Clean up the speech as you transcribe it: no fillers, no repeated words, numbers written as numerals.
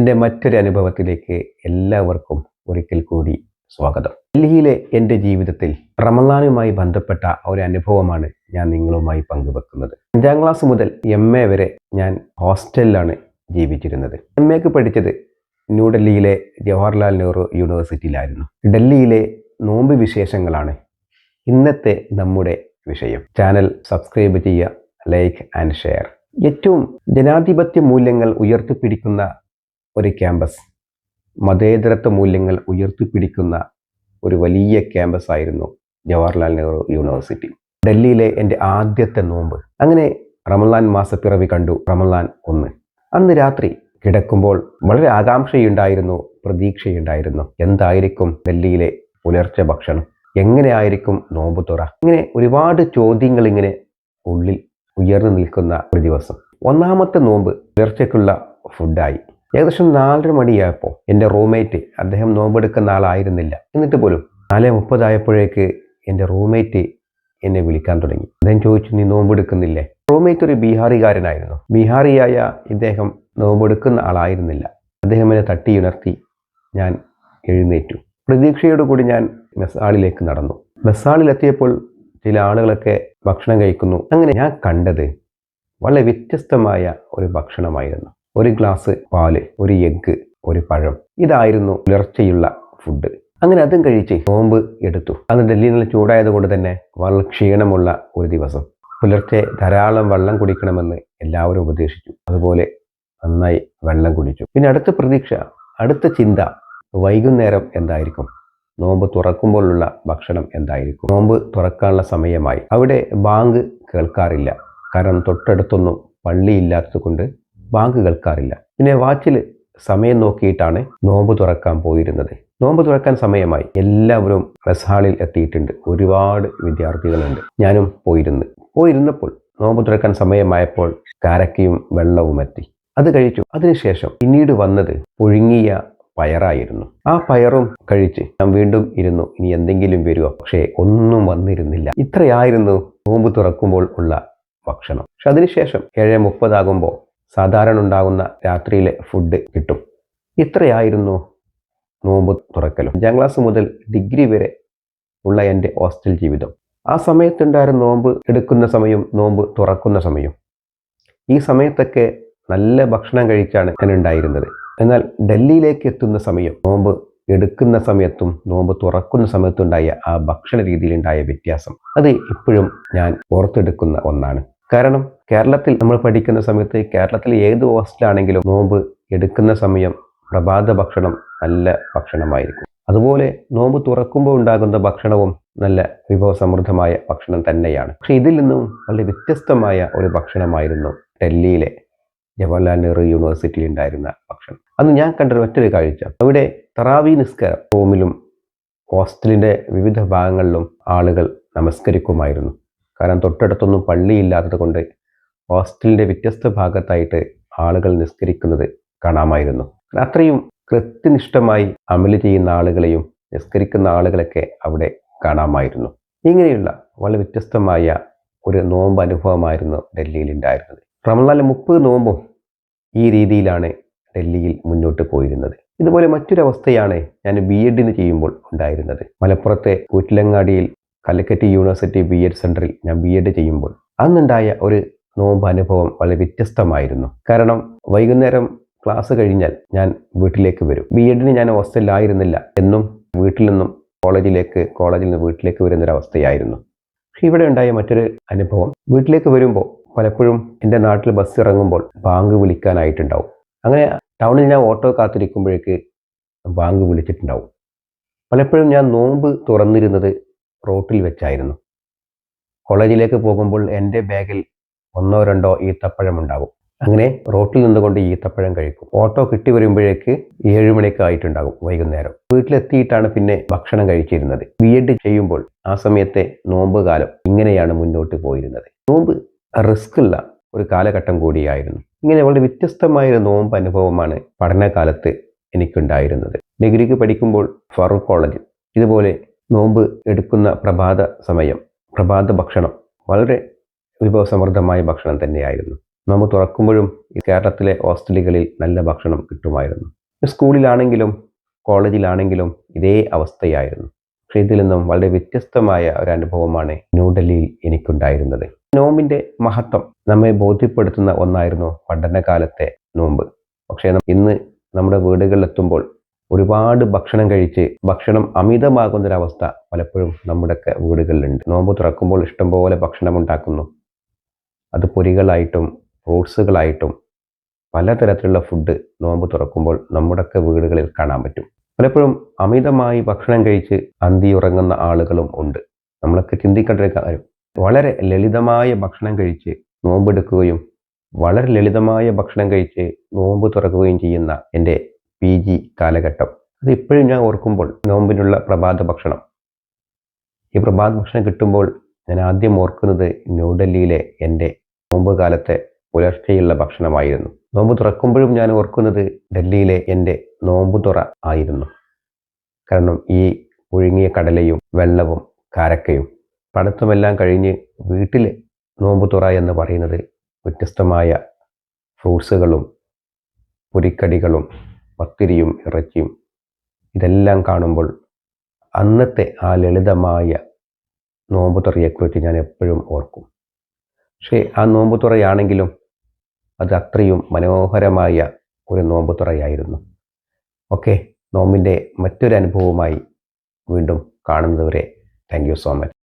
എൻ്റെ മറ്റൊരു അനുഭവത്തിലേക്ക് എല്ലാവർക്കും ഒരിക്കൽ കൂടി സ്വാഗതം. ഡൽഹിയിലെ എൻ്റെ ജീവിതത്തിൽ റമളാനുമായി ബന്ധപ്പെട്ട ഒരു അനുഭവമാണ് ഞാൻ നിങ്ങളുമായി പങ്കുവെക്കുന്നത്. 5ാം ക്ലാസ് മുതൽ MA വരെ ഞാൻ ഹോസ്റ്റലിലാണ് ജീവിച്ചിരുന്നത്. MA പഠിച്ചത് ന്യൂഡൽഹിയിലെ ജവഹർലാൽ നെഹ്റു യൂണിവേഴ്സിറ്റിയിലായിരുന്നു. ഡൽഹിയിലെ നോമ്പ് വിശേഷങ്ങളാണ് ഇന്നത്തെ നമ്മുടെ വിഷയം. ചാനൽ സബ്സ്ക്രൈബ് ചെയ്യുക, ലൈക്ക് ആൻഡ് ഷെയർ. ഏറ്റവും ജനാധിപത്യ മൂല്യങ്ങൾ ഉയർത്തിപ്പിടിക്കുന്ന ഒരു ക്യാമ്പസ്, മതേതരത്വ മൂല്യങ്ങൾ ഉയർത്തിപ്പിടിക്കുന്ന ഒരു വലിയ ക്യാമ്പസ് ആയിരുന്നു ജവഹർലാൽ നെഹ്റു യൂണിവേഴ്സിറ്റി. ഡൽഹിയിലെ എൻ്റെ ആദ്യത്തെ നോമ്പ്. അങ്ങനെ റമളാൻ മാസപ്പിറവി കണ്ടു. റമളാൻ 1. അന്ന് രാത്രി കിടക്കുമ്പോൾ വളരെ ആകാംക്ഷയുണ്ടായിരുന്നു, പ്രതീക്ഷയുണ്ടായിരുന്നു. എന്തായിരിക്കും ഡൽഹിയിലെ പുലർച്ചെ ഭക്ഷണം, എങ്ങനെയായിരിക്കും നോമ്പ് തുറ, ഇങ്ങനെ ഒരുപാട് ചോദ്യങ്ങൾ ഇങ്ങനെ ഉള്ളിൽ ഉയർന്നു നിൽക്കുന്ന ഒരു ദിവസം. ഒന്നാമത്തെ നോമ്പ് പുലർച്ചയ്ക്കുള്ള ഫുഡായി. ഏകദേശം 4:30 മണിയായപ്പോൾ എൻ്റെ റൂംമേറ്റ്, അദ്ദേഹം നോമ്പെടുക്കുന്ന ആളായിരുന്നില്ല, എന്നിട്ട് പോലും 4:30 ആയപ്പോഴേക്ക് എൻ്റെ റൂംമേറ്റ് എന്നെ വിളിക്കാൻ തുടങ്ങി. അദ്ദേഹം ചോദിച്ചു, നീ നോമ്പെടുക്കുന്നില്ലേ? റൂംമേറ്റ് ഒരു ബീഹാറിക്കാരനായിരുന്നു. ബീഹാറിയായ ഇദ്ദേഹം നോമ്പെടുക്കുന്ന ആളായിരുന്നില്ല. അദ്ദേഹം എന്നെ തട്ടിയുണർത്തി. ഞാൻ എഴുന്നേറ്റു. പ്രതീക്ഷയോടുകൂടി ഞാൻ മെസ്സാളിലേക്ക് നടന്നു. മെസ്സാളിലെത്തിയപ്പോൾ ചില ആളുകളൊക്കെ ഭക്ഷണം കഴിക്കുന്നു. അങ്ങനെ ഞാൻ കണ്ടത് വളരെ വ്യത്യസ്തമായ ഒരു ഭക്ഷണമായിരുന്നു. ഒരു ഗ്ലാസ് പാല്, ഒരു എഗ്ഗ്, ഒരു പഴം. ഇതായിരുന്നു പുലർച്ചെയുള്ള ഫുഡ്. അങ്ങനെ അതും കഴിച്ച് നോമ്പ് എടുത്തു. അന്ന് ഡൽഹി നല്ല ചൂടായത് കൊണ്ട് തന്നെ വളരെ ക്ഷീണമുള്ള ഒരു ദിവസം. പുലർച്ചെ ധാരാളം വെള്ളം കുടിക്കണമെന്ന് എല്ലാവരും ഉപദേശിച്ചു. അതുപോലെ നന്നായി വെള്ളം കുടിച്ചു. പിന്നെ അടുത്ത പ്രതീക്ഷ, അടുത്ത ചിന്ത, വൈകുന്നേരം എന്തായിരിക്കും, നോമ്പ് തുറക്കുമ്പോഴുള്ള ഭക്ഷണം എന്തായിരിക്കും. നോമ്പ് തുറക്കാനുള്ള സമയമായി. അവിടെ ബാങ്ക് കേൾക്കാറില്ല, കാരണം തൊട്ടടുത്തൊന്നും പള്ളിയില്ലാത്തത് കൊണ്ട് ബാങ്ക് കേൾക്കാറില്ല. പിന്നെ വാച്ചിൽ സമയം നോക്കിയിട്ടാണ് നോമ്പ് തുറക്കാൻ പോയിരുന്നത്. നോമ്പ് തുറക്കാൻ സമയമായി. എല്ലാവരും മെസ് ഹാളിൽ എത്തിയിട്ടുണ്ട്. ഒരുപാട് വിദ്യാർത്ഥികളുണ്ട്. ഞാനും പോയിരുന്നപ്പോൾ നോമ്പ് തുറക്കാൻ സമയമായപ്പോൾ കാരക്കയും വെള്ളവും എത്തി. അത് കഴിച്ചു. അതിനുശേഷം പിന്നീട് വന്നത് പുഴുങ്ങിയ പയറായിരുന്നു. ആ പയറും കഴിച്ച് ഞാൻ വീണ്ടും ഇരുന്നു, ഇനി എന്തെങ്കിലും വരുമോ? പക്ഷേ ഒന്നും വന്നിരുന്നില്ല. ഇത്രയായിരുന്നു നോമ്പ് തുറക്കുമ്പോൾ ഉള്ള ഭക്ഷണം. പക്ഷെ അതിനുശേഷം 7:30 ആകുമ്പോൾ സാധാരണ ഉണ്ടാകുന്ന രാത്രിയിലെ ഫുഡ് കിട്ടും. ഇത്രയായിരുന്നു നോമ്പ് തുറക്കലും. 5ാം ക്ലാസ് മുതൽ ഡിഗ്രി വരെ ഉള്ള എൻ്റെ ഹോസ്റ്റൽ ജീവിതം. ആ സമയത്തുണ്ടായിരുന്ന നോമ്പ് എടുക്കുന്ന സമയം, നോമ്പ് തുറക്കുന്ന സമയം, ഈ സമയത്തൊക്കെ നല്ല ഭക്ഷണം കഴിച്ചാണ് ഞാൻ ഉണ്ടായിരുന്നത്. എന്നാൽ ഡൽഹിയിലേക്ക് എത്തുന്ന സമയം, നോമ്പ് എടുക്കുന്ന സമയത്തും നോമ്പ് തുറക്കുന്ന സമയത്തുണ്ടായ ആ ഭക്ഷണ രീതിയിലുണ്ടായ വ്യത്യാസം, അത് ഇപ്പോഴും ഞാൻ ഓർത്തെടുക്കുന്ന ഒന്നാണ്. കാരണം കേരളത്തിൽ നമ്മൾ പഠിക്കുന്ന സമയത്ത്, കേരളത്തിലെ ഏത് ഹോസ്റ്റലാണെങ്കിലും നോമ്പ് എടുക്കുന്ന സമയം പ്രഭാത ഭക്ഷണം നല്ല ഭക്ഷണമായിരിക്കും. അതുപോലെ നോമ്പ് തുറക്കുമ്പോൾ ഉണ്ടാകുന്ന ഭക്ഷണവും നല്ല വിഭവസമൃദ്ധമായ ഭക്ഷണം തന്നെയാണ്. പക്ഷെ ഇതിൽ നിന്നും വളരെ വ്യത്യസ്തമായ ഒരു ഭക്ഷണമായിരുന്നു ഡൽഹിയിലെ ജവഹർലാൽ നെഹ്റു യൂണിവേഴ്സിറ്റിയിൽ ഉണ്ടായിരുന്ന ഭക്ഷണം. അന്ന് ഞാൻ കണ്ട മറ്റൊരു കാഴ്ച, അവിടെ തറാവി നിസ്കാരം റൂമിലും ഹോസ്റ്റലിൻ്റെ വിവിധ ഭാഗങ്ങളിലും ആളുകൾ നമസ്കരിക്കുമായിരുന്നു. കാരണം തൊട്ടടുത്തൊന്നും പള്ളിയില്ലാത്തത് കൊണ്ട് ഹോസ്റ്റലിൻ്റെ വ്യത്യസ്ത ഭാഗത്തായിട്ട് ആളുകൾ നിസ്കരിക്കുന്നത് കാണാമായിരുന്നു. അത്രയും കൃത്യനിഷ്ഠമായി അമല് ചെയ്യുന്ന ആളുകളെയും നിസ്കരിക്കുന്ന ആളുകളൊക്കെ അവിടെ കാണാമായിരുന്നു. ഇങ്ങനെയുള്ള വളരെ വ്യത്യസ്തമായ ഒരു നോമ്പ് അനുഭവമായിരുന്നു ഡൽഹിയിൽ ഉണ്ടായിരുന്നത്. റമളാനിലെ 30 നോമ്പും ഈ രീതിയിലാണ് ഡൽഹിയിൽ മുന്നോട്ട് പോയിരുന്നത്. ഇതുപോലെ മറ്റൊരവസ്ഥയാണ് ഞാൻ BEd ചെയ്യുമ്പോൾ ഉണ്ടായിരുന്നത്. മലപ്പുറത്തെ കൂറ്റിലങ്ങാടിയിൽ കാലിക്കറ്റ് യൂണിവേഴ്സിറ്റി BEd സെൻറ്ററിൽ ഞാൻ BEd ചെയ്യുമ്പോൾ അന്നുണ്ടായ ഒരു നോമ്പ് അനുഭവം വളരെ വ്യത്യസ്തമായിരുന്നു. കാരണം വൈകുന്നേരം ക്ലാസ് കഴിഞ്ഞാൽ ഞാൻ വീട്ടിലേക്ക് വരും. BEdന് ഞാൻ ഹോസ്റ്റലിലായിരുന്നില്ല. എന്നും വീട്ടിൽ നിന്നും കോളേജിൽ നിന്ന് വീട്ടിലേക്ക് വരുന്നൊരവസ്ഥയായിരുന്നു. പക്ഷെ ഇവിടെ ഉണ്ടായ മറ്റൊരു അനുഭവം, വീട്ടിലേക്ക് വരുമ്പോൾ പലപ്പോഴും എൻ്റെ നാട്ടിൽ ബസ് ഇറങ്ങുമ്പോൾ ബാങ്ക് വിളിക്കാനായിട്ടുണ്ടാവും. അങ്ങനെ ടൗണിൽ ഞാൻ ഓട്ടോ കാത്തിരിക്കുമ്പോഴേക്ക് ബാങ്ക് വിളിച്ചിട്ടുണ്ടാവും. പലപ്പോഴും ഞാൻ നോമ്പ് തുറന്നിരുന്നത് റോട്ടിൽ വെച്ചായിരുന്നു. കോളേജിലേക്ക് പോകുമ്പോൾ എൻ്റെ ബാഗിൽ 1-2 ഈത്തപ്പഴം ഉണ്ടാകും. അങ്ങനെ റോട്ടിൽ നിന്നുകൊണ്ട് ഈത്തപ്പഴം കഴിക്കും. ഓട്ടോ കിട്ടി വരുമ്പോഴേക്ക് 7 മണിയൊക്കെ ആയിട്ടുണ്ടാകും വൈകുന്നേരം. വീട്ടിലെത്തിയിട്ടാണ് പിന്നെ ഭക്ഷണം കഴിച്ചിരുന്നത്. BEd ചെയ്യുമ്പോൾ ആ സമയത്തെ നോമ്പ് കാലം ഇങ്ങനെയാണ് മുന്നോട്ട് പോയിരുന്നത്. നോമ്പ് റിസ്ക് ഉള്ള ഒരു കാലഘട്ടം കൂടിയായിരുന്നു. ഇങ്ങനെ വളരെ വ്യത്യസ്തമായ നോമ്പ് അനുഭവമാണ് പഠനകാലത്ത് എനിക്കുണ്ടായിരുന്നത്. ഡിഗ്രിക്ക് പഠിക്കുമ്പോൾ ഫറൂഖ് കോളേജ് ഇതുപോലെ നോമ്പ് എടുക്കുന്ന പ്രഭാത ഭക്ഷണം വളരെ വിഭവസമൃദ്ധമായ ഭക്ഷണം തന്നെയായിരുന്നു. നോമ്പ് തുറക്കുമ്പോഴും ഈ കേരളത്തിലെ ഹോസ്റ്റലുകളിൽ നല്ല ഭക്ഷണം കിട്ടുമായിരുന്നു. സ്കൂളിലാണെങ്കിലും കോളേജിലാണെങ്കിലും ഇതേ അവസ്ഥയായിരുന്നു. പക്ഷേ ഇതിൽ നിന്നും വളരെ വ്യത്യസ്തമായ ഒരു അനുഭവമാണ് ന്യൂഡൽഹിയിൽ എനിക്കുണ്ടായിരുന്നത്. നോമ്പിൻ്റെ മഹത്വം നമ്മെ ബോധ്യപ്പെടുത്തുന്ന ഒന്നായിരുന്നു പഠനകാലത്തെ നോമ്പ്. പക്ഷേ ഇന്ന് നമ്മുടെ വീടുകളിലെത്തുമ്പോൾ ഒരുപാട് ഭക്ഷണം കഴിച്ച് ഭക്ഷണം അമിതമാകുന്നൊരവസ്ഥ പലപ്പോഴും നമ്മുടെയൊക്കെ വീടുകളിലുണ്ട്. നോമ്പ് തുറക്കുമ്പോൾ ഇഷ്ടംപോലെ ഭക്ഷണം ഉണ്ടാക്കുന്നു. അത് പൊരികളായിട്ടും ഫ്രൂട്ട്സുകളായിട്ടും പലതരത്തിലുള്ള ഫുഡ് നോമ്പ് തുറക്കുമ്പോൾ നമ്മുടെയൊക്കെ വീടുകളിൽ കാണാൻ പറ്റും. പലപ്പോഴും അമിതമായി ഭക്ഷണം കഴിച്ച് അന്തിയുറങ്ങുന്ന ആളുകളും ഉണ്ട്. നമ്മളൊക്കെ ചിന്തിക്കേണ്ട ഒരു കാര്യം, വളരെ ലളിതമായ ഭക്ഷണം കഴിച്ച് നോമ്പെടുക്കുകയും വളരെ ലളിതമായ ഭക്ഷണം കഴിച്ച് നോമ്പ് തുറക്കുകയും ചെയ്യുന്ന എൻ്റെ PG കാലഘട്ടം, അത് ഇപ്പോഴും ഞാൻ ഓർക്കുമ്പോൾ നോമ്പിനുള്ള പ്രഭാത ഭക്ഷണം, ഈ പ്രഭാത ഭക്ഷണം കിട്ടുമ്പോൾ ഞാൻ ആദ്യം ഓർക്കുന്നത് ന്യൂഡൽഹിയിലെ എൻ്റെ നോമ്പ് കാലത്തെ പുലർച്ചെയുള്ള ഭക്ഷണമായിരുന്നു. നോമ്പ് തുറക്കുമ്പോഴും ഞാൻ ഓർക്കുന്നത് ഡൽഹിയിലെ എൻ്റെ നോമ്പ് തുറ ആയിരുന്നു. കാരണം ഈ പുഴുങ്ങിയ കടലയും വെള്ളവും കാരക്കയും പഠിത്തമെല്ലാം കഴിഞ്ഞ് വീട്ടിൽ നോമ്പ് തുറ എന്ന് പറയുന്നത് വ്യത്യസ്തമായ ഫ്രൂട്ട്സുകളും പൊരിക്കടികളും പത്തിരിയും ഇറച്ചിയും ഇതെല്ലാം കാണുമ്പോൾ അന്നത്തെ ആ ലളിതമായ നോമ്പ് തുറയെക്കുറിച്ച് ഞാൻ എപ്പോഴും ഓർക്കും. പക്ഷേ ആ നോമ്പ് തുറയാണെങ്കിലും അത് അത്രയും മനോഹരമായ ഒരു നോമ്പ് തുറയായിരുന്നു. ഓക്കെ, നോമ്പിൻ്റെ മറ്റൊരു അനുഭവവുമായി വീണ്ടും കാണുന്നതുവരെ താങ്ക് യു സോ മച്ച്.